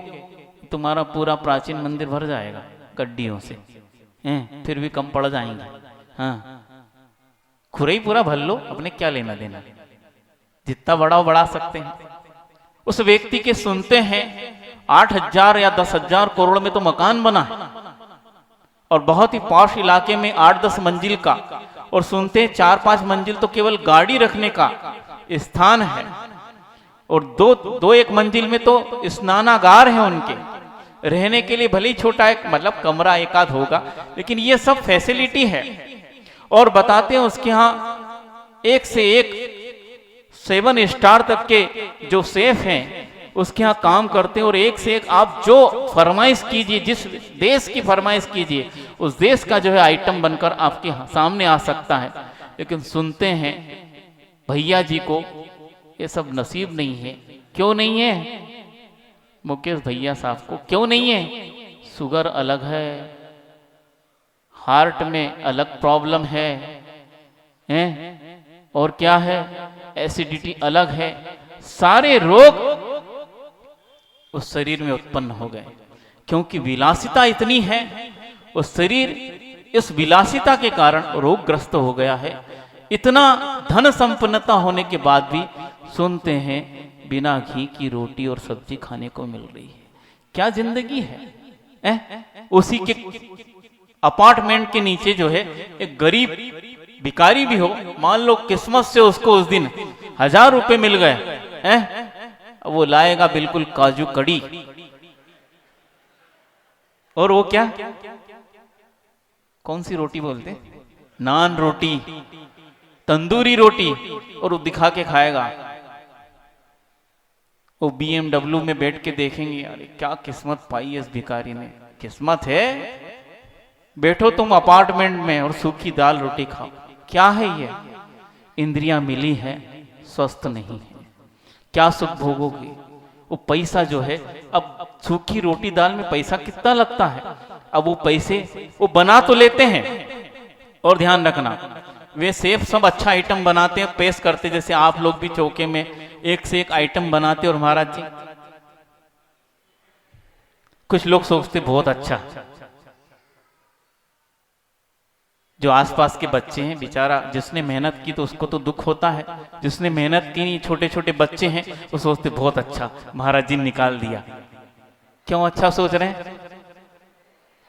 तुम्हारा पूरा प्राचीन मंदिर भर जाएगा गड्डियों से, फिर भी कम पड़ जाएंगे। हाँ, खुरई पूरा भर लो, अपने क्या लेना देना, जितना बढ़ाओ बढ़ा सकते हैं। उस व्यक्ति के सुनते हैं 8,000 या 10,000 करोड़ में तो मकान बना है, और बहुत ही पॉश इलाके में 8-10 मंजिल का, और सुनते हैं 4-5 मंजिल तो केवल गाड़ी रखने का स्थान है, और दो एक मंजिल में तो स्नानागार है उनके, रहने के लिए भले ही छोटा एक मतलब कमरा एक आध होगा, लेकिन ये सब फैसिलिटी है। और बताते हैं उसके यहाँ एक से एक 7 स्टार तक के जो शेफ हैं उसके यहाँ काम करते हैं, और एक से एक आप जो फरमाइश कीजिए, जिस देश की फरमाइश कीजिए, उस देश का जो है आइटम बनकर आपके सामने आ सकता है। लेकिन सुनते हैं भैया जी को ये सब नसीब नहीं है। क्यों नहीं है? मुकेश भैया साहब को क्यों नहीं है? शुगर अलग है, हार्ट में अलग प्रॉब्लम है, और क्या है, एसिडिटी अलग है, सारे रोग उस शरीर में उत्पन्न हो गए, क्योंकि विलासिता इतनी है। उस शरीर इस विलासिता के कारण रोगग्रस्त हो गया है। इतना धन संपन्नता होने के बाद भी सुनते हैं बिना घी की रोटी और सब्जी खाने को मिल रही है। क्या जिंदगी है? उसी के अपार्टमेंट के नीचे जो है एक गरीब भिखारी भी हो, मान लो किस्मत से उसको उस दिन 1,000 रुपए मिल गए, वो लाएगा बिल्कुल काजू कड़ी, और वो क्या, कौन सी रोटी बोलते, नान रोटी, तंदूरी रोटी, और वो दिखा के खाएगा। वो BMW में बैठ के देखेंगे, अरे क्या किस्मत पाई है इस भिखारी ने, किस्मत है, बैठो तुम अपार्टमेंट में और सूखी दाल रोटी खाओ। क्या है ये? इंद्रियां मिली है, स्वस्थ नहीं है, क्या सुख भोगोगे? वो पैसा जो है, अब सूखी रोटी दाल में पैसा कितना लगता है, अब वो पैसे वो बना तो लेते हैं, और ध्यान रखना वे शेफ सब अच्छा आइटम बनाते हैं, पेश करते, जैसे आप लोग भी चौके में एक से एक आइटम बनाते, और महाराज जी कुछ लोग सोचते बहुत अच्छा, जो आसपास के बच्चे हैं, बेचारा जिसने मेहनत की तो उसको तो दुख होता है, जिसने मेहनत की नहीं, छोटे छोटे बच्चे हैं, वो सोचते बहुत अच्छा महाराज जी निकाल दिया। क्यों अच्छा सोच रहे हैं?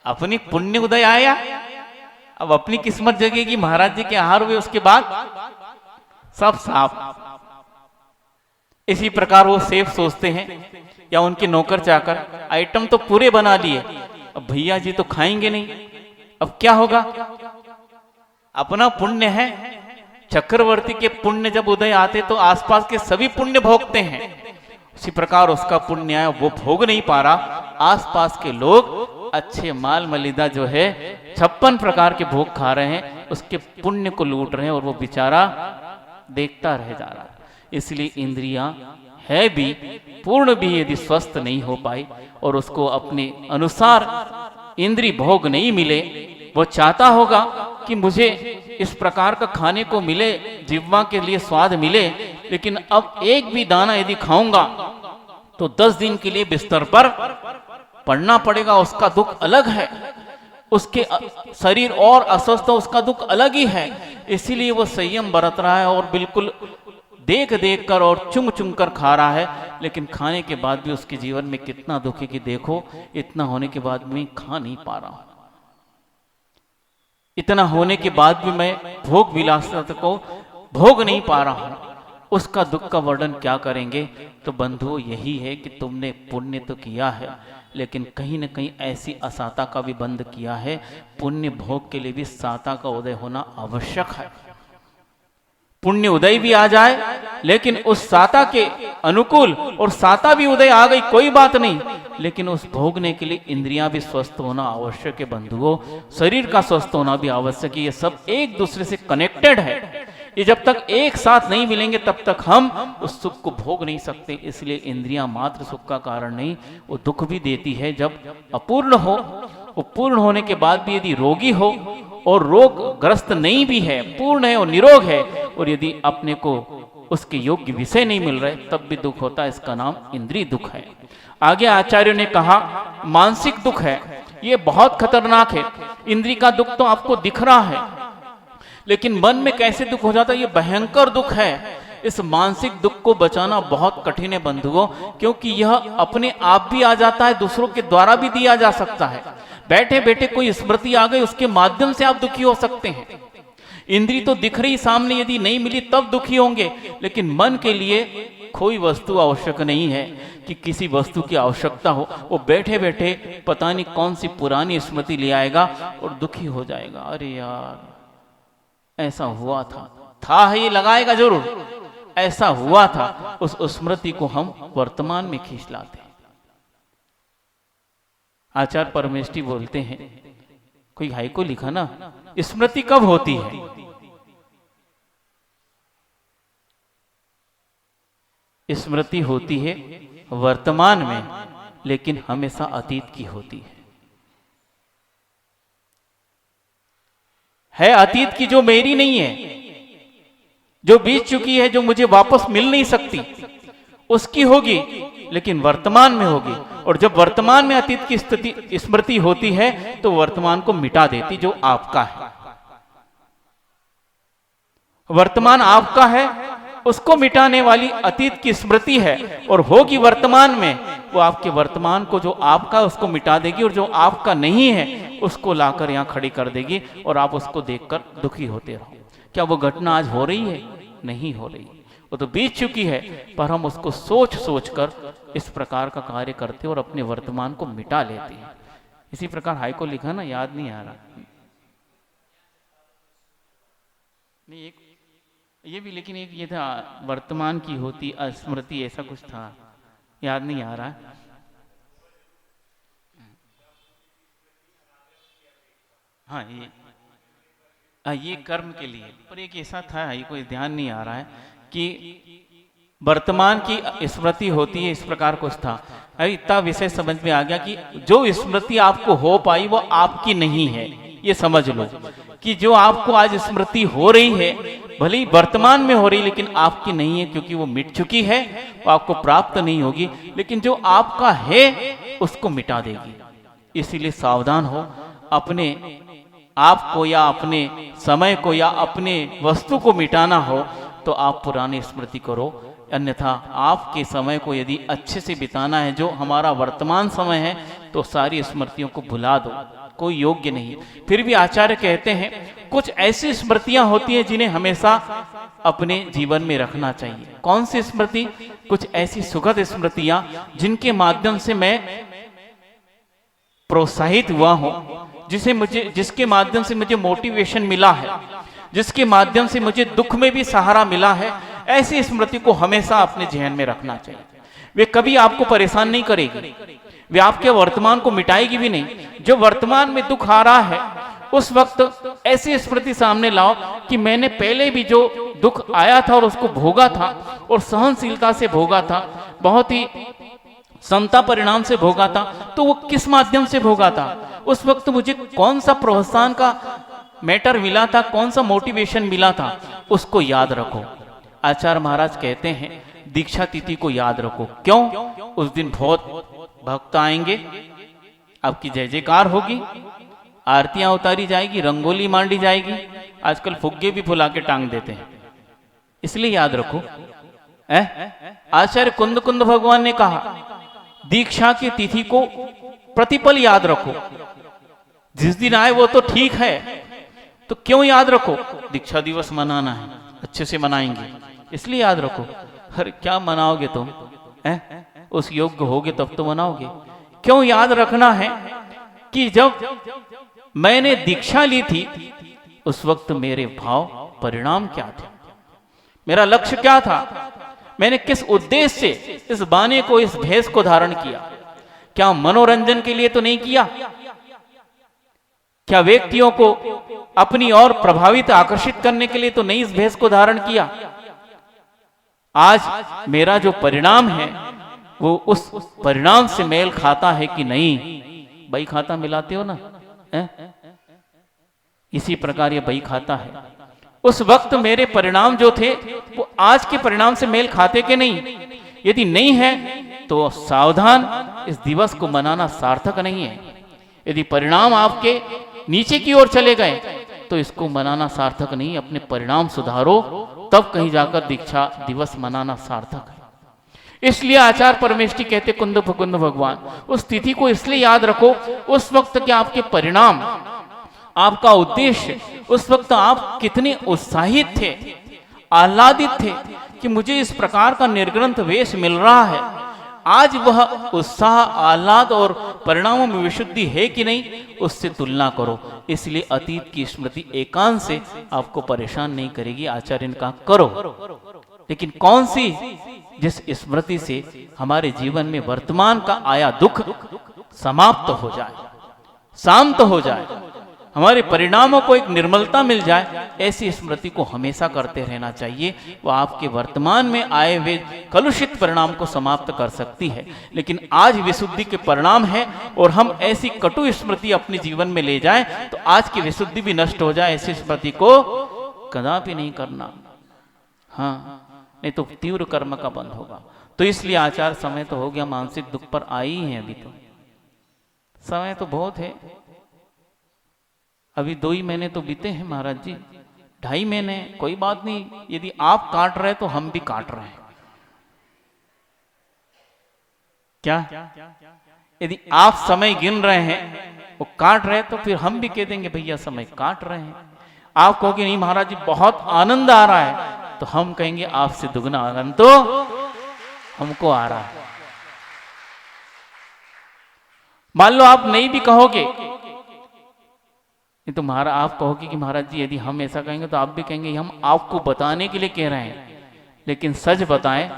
अपनी पुण्य उदय आया, अब अपनी किस्मत जगेगी, महाराज जी के आहार हुए, उसके बाद सब साफ। इसी प्रकार वो शेफ सोचते हैं, या उनके नौकर चाकर आइटम तो पूरे बना लिए, अब भैया जी तो खाएंगे नहीं, अब क्या होगा? अपना पुण्य है, चक्रवर्ती के पुण्य जब उदय आते तो आसपास के सभी पुण्य भोगते हैं। उसी प्रकार उसका पुण्य आया, वो भोग नहीं पा रहा, आसपास के लोग अच्छे माल मलिदा जो है 56 प्रकार के भोग खा रहे हैं, उसके पुण्य को लूट रहे हैं, और वो बेचारा देखता रह जा रहा है। इसलिए इंद्रियां है भी, पूर्ण भी यदि स्वस्थ नहीं हो पाई, और उसको अपने अनुसार इंद्रिय भोग नहीं मिले, वो चाहता होगा कि मुझे इस प्रकार का खाने को मिले, जिह्वा के लिए स्वाद मिले, लेकिन अब एक भी दाना यदि खाऊंगा तो 10 दिन के लिए बिस्तर पर पड़ना पड़ेगा, उसका दुख अलग है, उसके शरीर और अस्वस्थ, उसका दुख अलग ही है। इसीलिए वो संयम बरत रहा है, और बिल्कुल देख देख कर और चुंग चुंग कर खा रहा है, लेकिन खाने के बाद भी उसके जीवन में कितना दुख है कि देखो, इतना होने के बाद भी खा नहीं पा रहा हूं, इतना होने के बाद भी मैं भोग विलासिता को भोग नहीं पा रहा हूं, उसका दुख का वर्णन क्या करेंगे? तो बंधुओं, यही है कि तुमने पुण्य तो किया है, लेकिन कहीं न कहीं ऐसी असाता का भी बंध किया है। पुण्य भोग के लिए भी साता का उदय होना आवश्यक है। पुण्य उदय भी आ जाए, लेकिन उस साता के अनुकूल, और साता भी उदय आ गई कोई बात नहीं, लेकिन उस भोगने के लिए इंद्रियां भी स्वस्थ होना आवश्यक है बंधुओं, शरीर का स्वस्थ होना भी आवश्यक है। ये सब एक दूसरे से कनेक्टेड है, ये जब तक एक साथ नहीं मिलेंगे तब तक हम उस सुख को भोग नहीं सकते। इसलिए इंद्रियां मात्र सुख का कारण नहीं, वो दुख भी देती है जब अपूर्ण हो। वो पूर्ण होने के बाद भी यदि रोगी हो और रोग ग्रस्त नहीं भी है, पूर्ण है और निरोग है, और यदि अपने को उसके योग्य विषय नहीं मिल रहे, तब भी दुख होता है। इसका नाम इंद्रिय दुख है। आगे आचार्यों ने कहा मानसिक दुख है, ये बहुत खतरनाक है। इंद्रिय का दुख तो आपको दिख रहा है, लेकिन मन में कैसे दुख हो जाता है, ये भयंकर दुख है। इस मानसिक दुख को बचाना बहुत कठिन है बंधुओं, क्योंकि यह अपने आप भी आ जाता है, दूसरों के द्वारा भी दिया जा सकता है। बैठे बैठे कोई स्मृति आ गई, उसके माध्यम से आप दुखी हो सकते हैं। इंद्री तो दिख रही सामने, यदि नहीं मिली तब दुखी होंगे, लेकिन मन के लिए कोई वस्तु आवश्यक नहीं है कि किसी वस्तु की आवश्यकता हो। वो बैठे बैठे पता नहीं कौन सी पुरानी स्मृति ले आएगा और दुखी हो जाएगा। अरे यार ऐसा हुआ था ये लगाएगा जरूर, ऐसा हुआ था। उस स्मृति को हम वर्तमान में खींच लाते हैं। आचार्य परमेष्ठी बोलते हैं, कोई भाई को लिखा ना, स्मृति कब होती है? स्मृति होती है वर्तमान में, लेकिन हमेशा अतीत की होती है अतीत की, जो मेरी नहीं है, जो बीत चुकी है, जो मुझे वापस मिल नहीं सकती, उसकी होगी, लेकिन वर्तमान में होगी। और जब वर्तमान में अतीत की स्थिति स्मृति होती है तो वर्तमान को मिटा देती, जो आपका है। वर्तमान आपका है, उसको मिटाने वाली अतीत की स्मृति है, और होगी वर्तमान में, वो आपके वर्तमान को, जो आपका, उसको मिटा देगी, और जो आपका नहीं है उसको लाकर यहां खड़ी कर देगी, और आप उसको देखकर दुखी होते रहो। क्या वो घटना आज हो रही है? नहीं हो रही, वो तो बीत चुकी है, पर हम उसको सोच सोच कर इस प्रकार का कार्य करते और अपने वर्तमान को मिटा लेते हैं। इसी प्रकार हाई को लिखा ना, याद नहीं आ रहा, नहीं एक ये भी, लेकिन एक ये था, वर्तमान की होती स्मृति, ऐसा कुछ था, याद नहीं आ रहा है। हाँ ये कर्म के लिए, पर एक ऐसा था, ये कोई ध्यान नहीं आ रहा है, कि वर्तमान की स्मृति होती है, इस प्रकार कुछ था। अभी इतना विषय समझ में आ गया कि जो स्मृति आपको हो पाई वो आपकी नहीं है। ये समझ लो कि जो आपको आज स्मृति हो रही है, भले ही वर्तमान में हो रही, लेकिन आपकी नहीं है, क्योंकि वो मिट चुकी है, वो आपको प्राप्त नहीं होगी। लेकिन जो आपका है उसको मिटा देगी। इसीलिए सावधान हो, अपने आप को या अपने समय को या अपने वस्तु को मिटाना हो तो आप पुरानी स्मृति करो, अन्यथा आपके समय को यदि अच्छे से बिताना है, जो हमारा वर्तमान समय है, तो सारी स्मृतियों को भुला दो, कोई योग्य नहीं। फिर भी आचार्य कहते हैं कुछ ऐसी स्मृतियां होती हैं जिन्हें हमेशा अपने जीवन में रखना चाहिए। कौन सी स्मृति? कुछ ऐसी सुखद स्मृतियां जिनके माध्यम से मैं प्रोत्साहित हुआ हूं, जिसके माध्यम से मुझे मोटिवेशन मिला है, जिसके माध्यम से मुझे दुख में भी सहारा मिला है। ऐसी स्मृति को हमेशा अपने जहन में रखना चाहिए। वे कभी आपको परेशान नहीं करेगी, वे आपके वर्तमान को मिटाएगी भी नहीं। जो वर्तमान में दुख आ रहा है, उस वक्त ऐसी स्मृति सामने लाओ कि मैंने पहले भी जो दुख आया था और उसको भोगा था, और सहनशीलता से भोगा था, बहुत ही समता परिणाम से भोगा था, तो वो किस माध्यम से भोगा था, उस वक्त मुझे कौन सा प्रोत्साहन का मैटर मिला था, कौन सा मोटिवेशन मिला था, उसको याद रखो। आचार्य महाराज कहते हैं दीक्षा तिथि को याद रखो। क्यों? उस दिन बहुत भक्त आएंगे, आपकी जय जयकार होगी, आरतियां उतारी जाएगी, रंगोली मांडी जाएगी, आजकल फुग्गे भी फुला के टांग देते हैं, इसलिए याद रखो। आचार्य कुंद कुंद भगवान ने कहा दीक्षा की तिथि को प्रतिपल याद रखो। जिस दिन आए वो तो ठीक है, तो क्यों याद रखो? दीक्षा दिवस मनाना है, अच्छे से मनाएंगे, इसलिए याद रखो। अरे क्या मनाओगे तुम? उस योग्य होगे तब तो मनाओगे। क्यों याद रखना है कि जब मैंने दीक्षा ली थी उस वक्त मेरे भाव परिणाम क्या थे, मेरा लक्ष्य क्या था, मैंने किस उद्देश्य से इस बाने को, इस भेष को धारण किया। क्या मनोरंजन के लिए तो नहीं किया? क्या व्यक्तियों को अपनी ओर प्रभावित आकर्षित करने के लिए तो नहीं इस भेष को धारण किया? आज मेरा जो परिणाम है वो उस परिणाम से मेल खाता है कि नहीं? बही खाता मिलाते हो ना, इसी प्रकार ये बही खाता है। उस वक्त मेरे परिणाम जो थे वो आज के परिणाम से मेल खाते के नहीं? यदि नहीं है तो सावधान, इस दिवस को मनाना सार्थक नहीं है। यदि परिणाम आपके नीचे की ओर चले गए तो इसको मनाना सार्थक नहीं, अपने परिणाम सुधारो, तब कहीं जाकर दीक्षा दिवस मनाना सार्थक है। इसलिए आचार्य परमेष्ठी कहते कुंद फकुंद भगवान, उस तिथि को इसलिए याद रखो उस वक्त के आपके परिणाम, आपका उद्देश्य, उस वक्त आप कितने उत्साहित थे, आह्लादित थे कि मुझे इस प्रकार का निर्ग्रंथ वेश मिल रहा है। आज वह उत्साह, आह्लाद और परिणामों में विशुद्धि है कि नहीं, उससे तुलना करो। इसलिए अतीत की स्मृति एकांत से आपको परेशान नहीं करेगी। आचार्य ने कहा करो, लेकिन कौन सी? जिस स्मृति से हमारे जीवन में वर्तमान का आया दुख समाप्त हो जाए, शांत हो जाए, हमारे परिणामों को एक निर्मलता मिल जाए, ऐसी स्मृति को हमेशा करते रहना चाहिए। वह आपके वर्तमान में आए हुए कलुषित परिणाम को समाप्त कर सकती है। लेकिन आज विशुद्धि के परिणाम है और हम ऐसी कटु स्मृति अपने जीवन में ले जाएं तो आज की विशुद्धि भी नष्ट हो जाए। ऐसी स्मृति को कदापि नहीं करना, हाँ, नहीं तो तीव्र कर्म का बंध होगा। तो इसलिए आचार, समय तो हो गया, मानसिक दुख पर आई ही है, अभी तो समय तो बहुत है, अभी 2 ही महीने तो बीते हैं महाराज जी, 2.5 महीने, कोई बात नहीं। यदि आप काट रहे तो हम भी काट रहे हैं। क्या? यदि आप समय गिन रहे हैं, वो काट रहे, तो फिर हम भी कह देंगे भैया समय काट रहे हैं। आप कहोगे नहीं महाराज जी बहुत आनंद आ रहा है, तो हम कहेंगे आपसे दुगना आनंद तो हमको आ रहा है। मान लो आप नहीं भी कहोगे, तो आप कहोगे कि महाराज जी यदि हम ऐसा कहेंगे तो आप भी कहेंगे हम आपको बताने के लिए कह रहे हैं। लेकिन सच बताएं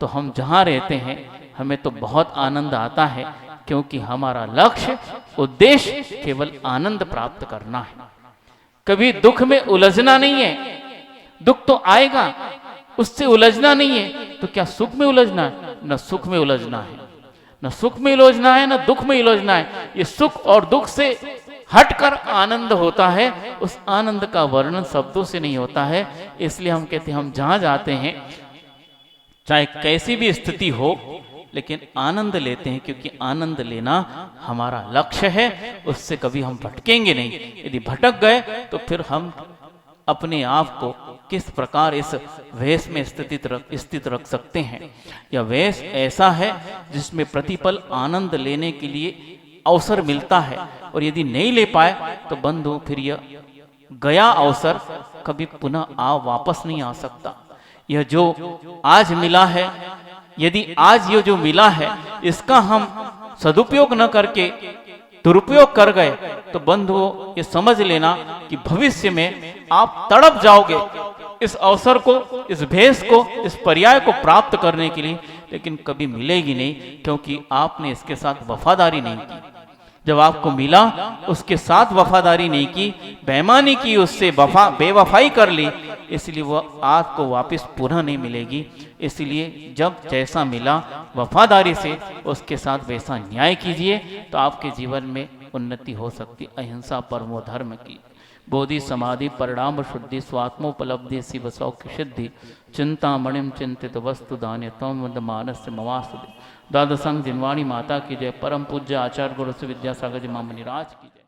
तो हम जहां रहते हैं हमें तो बहुत आनंद आता है, क्योंकि हमारा लक्ष्य, उद्देश्य केवल आनंद प्राप्त करना है। कभी दुख में उलझना नहीं है। दुख तो आएगा, उससे उलझना नहीं है। तो क्या सुख में उलझना है? न सुख में उलझना है, न सुख में उलझना है, न दुख में उलझना है। ये सुख और दुख से हटकर आनंद होता है। उस आनंद का वर्णन शब्दों से नहीं होता है। इसलिए हम कहते हैं हम जहां जाते हैं, चाहे कैसी भी स्थिति हो, लेकिन आनंद लेते हैं, क्योंकि आनंद लेना हमारा लक्ष्य है। उससे कभी हम भटकेंगे नहीं। यदि भटक गए तो फिर हम अपने आप को किस प्रकार इस वेश में स्थित रख सकते हैं। यह वेश ऐसा है जिसमें प्रतिपल आनंद लेने के लिए अवसर मिलता है, और यदि नहीं ले पाए तो बंधु फिर यह गया अवसर कभी पुनः वापस नहीं आ सकता। यह जो आज मिला है, यदि आज ये जो मिला है इसका हम सदुपयोग न करके दुरुपयोग कर गए तो बंधुओं ये समझ लेना कि भविष्य में आप तड़प जाओगे इस अवसर को, इस भेष को, इस पर्याय को प्राप्त करने के लिए, लेकिन कभी मिलेगी नहीं, क्योंकि आपने इसके साथ वफादारी नहीं की। जब आपको मिला उसके साथ वफादारी नहीं की, बेईमानी की, उससे बेवफाई कर ली, इसलिए वह आपको वापस पुनः नहीं मिलेगी। इसलिए जब जैसा मिला वफादारी से उसके साथ वैसा न्याय कीजिए, तो आपके जीवन में उन्नति हो सकती। अहिंसा परमो धर्म की, बोधि समाधि परिणाम शुद्धि, स्वात्मोपलब्धि शिव सौख्य सिद्धि, चिंता मणिम चिंतित वस्तु दान्य तम मानस मवास्तु। दादा संघ जिनवाणी माता की जय। परम पूज्य आचार्य गुरु विद्यासागर जी महामुनि राज की जय।